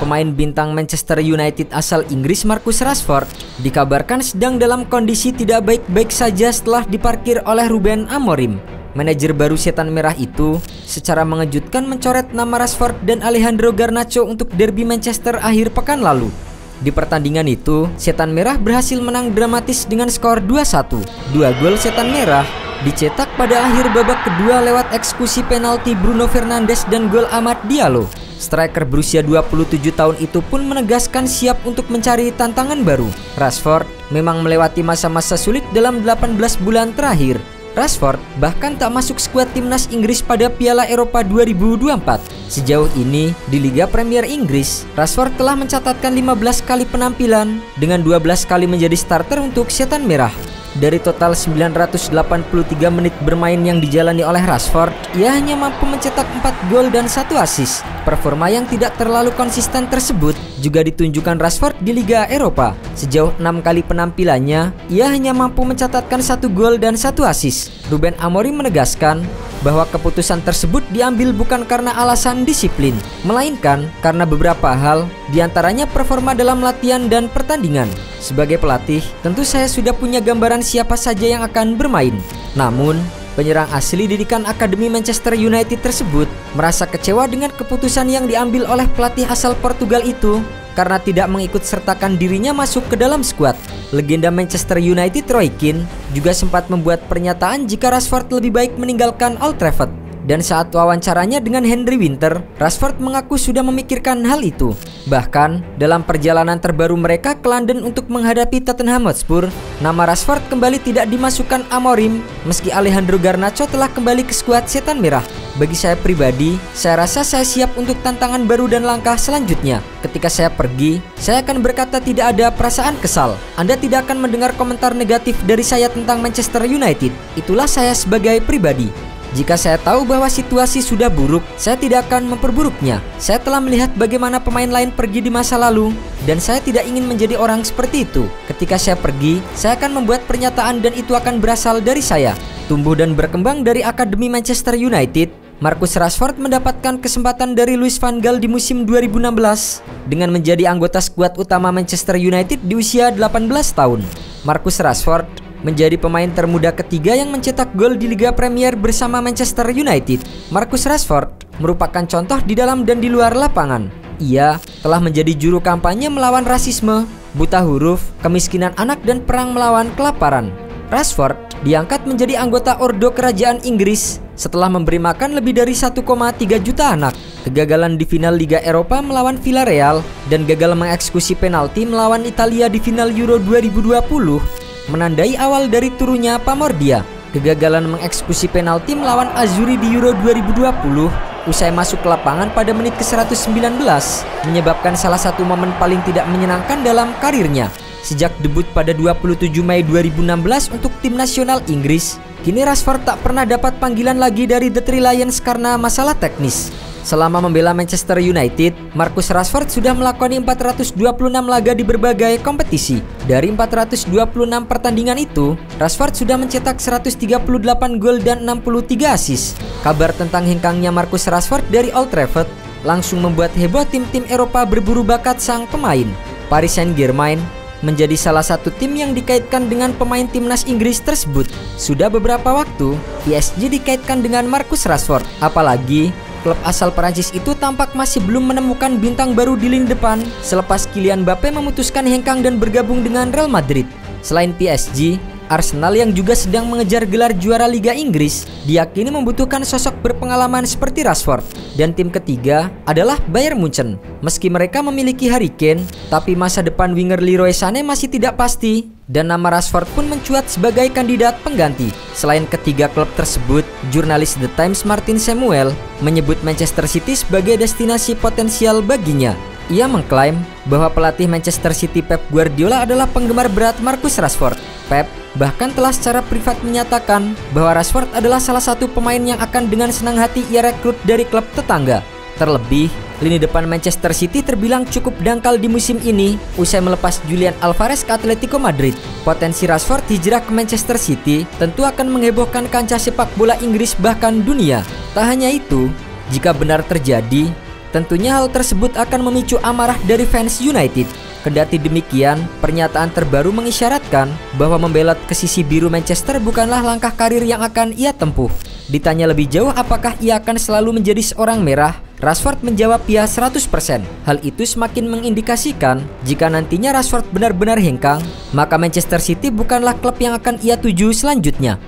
pemain bintang Manchester United asal Inggris Marcus Rashford dikabarkan sedang dalam kondisi tidak baik-baik saja setelah diparkir oleh Ruben Amorim. Manajer baru Setan Merah itu secara mengejutkan mencoret nama Rashford dan Alejandro Garnacho untuk derby Manchester akhir pekan lalu. Di pertandingan itu, Setan Merah berhasil menang dramatis dengan skor 2-1. 2 gol Setan Merah dicetak pada akhir babak kedua lewat eksekusi penalti Bruno Fernandes dan gol Amad Diallo. Striker berusia 27 tahun itu pun menegaskan siap untuk mencari tantangan baru. Rashford memang melewati masa-masa sulit dalam 18 bulan terakhir. Rashford bahkan tak masuk skuad timnas Inggris pada Piala Eropa 2024. Sejauh ini di Liga Premier Inggris, Rashford telah mencatatkan 15 kali penampilan dengan 12 kali menjadi starter untuk Setan Merah. Dari total 983 menit bermain yang dijalani oleh Rashford, ia hanya mampu mencetak 4 gol dan 1 assist. Performa yang tidak terlalu konsisten tersebut juga ditunjukkan Rashford di Liga Eropa. Sejauh 6 kali penampilannya, ia hanya mampu mencatatkan 1 gol dan 1 assist. Ruben Amorim menegaskan bahwa keputusan tersebut diambil bukan karena alasan disiplin, melainkan karena beberapa hal, diantaranya performa dalam latihan dan pertandingan. Sebagai pelatih, tentu saya sudah punya gambaran siapa saja yang akan bermain. Namun, penyerang asli didikan Akademi Manchester United tersebut merasa kecewa dengan keputusan yang diambil oleh pelatih asal Portugal itu karena tidak mengikut sertakan dirinya masuk ke dalam skuad. Legenda Manchester United Roy Keane juga sempat membuat pernyataan jika Rashford lebih baik meninggalkan Old Trafford. Dan saat wawancaranya dengan Henry Winter, Rashford mengaku sudah memikirkan hal itu. Bahkan, dalam perjalanan terbaru mereka ke London untuk menghadapi Tottenham Hotspur, nama Rashford kembali tidak dimasukkan Amorim meski Alejandro Garnacho telah kembali ke skuad Setan Merah. Bagi saya pribadi, saya rasa saya siap untuk tantangan baru dan langkah selanjutnya. Ketika saya pergi, saya akan berkata tidak ada perasaan kesal. Anda tidak akan mendengar komentar negatif dari saya tentang Manchester United. Itulah saya sebagai pribadi. Jika saya tahu bahwa situasi sudah buruk, saya tidak akan memperburuknya. Saya telah melihat bagaimana pemain lain pergi di masa lalu, dan saya tidak ingin menjadi orang seperti itu. Ketika saya pergi, saya akan membuat pernyataan dan itu akan berasal dari saya. Tumbuh dan berkembang dari Akademi Manchester United, Marcus Rashford mendapatkan kesempatan dari Louis van Gaal di musim 2016 dengan menjadi anggota skuad utama Manchester United di usia 18 tahun. Marcus Rashford menjadi pemain termuda ketiga yang mencetak gol di Liga Premier bersama Manchester United. Marcus Rashford merupakan contoh di dalam dan di luar lapangan. Ia telah menjadi juru kampanye melawan rasisme, buta huruf, kemiskinan anak dan perang melawan kelaparan. Rashford diangkat menjadi anggota Ordo Kerajaan Inggris setelah memberi makan lebih dari 1,3 juta anak. Kegagalan di final Liga Eropa melawan Villarreal dan gagal mengeksekusi penalti melawan Italia di final Euro 2020 menandai awal dari turunnya pamordia. Kegagalan mengeksekusi penalti melawan Azzurri di Euro 2020 usai masuk ke lapangan pada menit ke-119 menyebabkan salah satu momen paling tidak menyenangkan dalam karirnya. Sejak debut pada 27 Mei 2016 untuk tim nasional Inggris, kini Rashford tak pernah dapat panggilan lagi dari The Three Lions karena masalah teknis. Selama membela Manchester United, Marcus Rashford sudah melakoni 426 laga di berbagai kompetisi. Dari 426 pertandingan itu, Rashford sudah mencetak 138 gol dan 63 assist. Kabar tentang hengkangnya Marcus Rashford dari Old Trafford langsung membuat heboh tim-tim Eropa berburu bakat sang pemain. Paris Saint-Germain menjadi salah satu tim yang dikaitkan dengan pemain timnas Inggris tersebut. Sudah beberapa waktu, PSG dikaitkan dengan Marcus Rashford. Apalagi klub asal Perancis itu tampak masih belum menemukan bintang baru di lini depan selepas Kylian Mbappe memutuskan hengkang dan bergabung dengan Real Madrid. Selain PSG, Arsenal yang juga sedang mengejar gelar juara Liga Inggris diyakini membutuhkan sosok berpengalaman seperti Rashford. Dan tim ketiga adalah Bayern Munchen. Meski mereka memiliki Harry Kane, tapi masa depan winger Leroy Sané masih tidak pasti dan nama Rashford pun mencuat sebagai kandidat pengganti. Selain ketiga klub tersebut, jurnalis The Times Martin Samuel menyebut Manchester City sebagai destinasi potensial baginya. Ia mengklaim bahwa pelatih Manchester City Pep Guardiola adalah penggemar berat Marcus Rashford. Pep bahkan telah secara privat menyatakan bahwa Rashford adalah salah satu pemain yang akan dengan senang hati ia rekrut dari klub tetangga. Terlebih, lini depan Manchester City terbilang cukup dangkal di musim ini usai melepas Julian Alvarez ke Atletico Madrid. Potensi Rashford hijrah ke Manchester City tentu akan menghebohkan kancah sepak bola Inggris bahkan dunia. Tak hanya itu, jika benar terjadi, Tentunya hal tersebut akan memicu amarah dari fans United. Kendati demikian, pernyataan terbaru mengisyaratkan bahwa membelot ke sisi biru Manchester bukanlah langkah karir yang akan ia tempuh. Ditanya lebih jauh apakah ia akan selalu menjadi seorang merah, Rashford menjawab ya 100%. Hal itu semakin mengindikasikan jika nantinya Rashford benar-benar hengkang, maka Manchester City bukanlah klub yang akan ia tuju selanjutnya.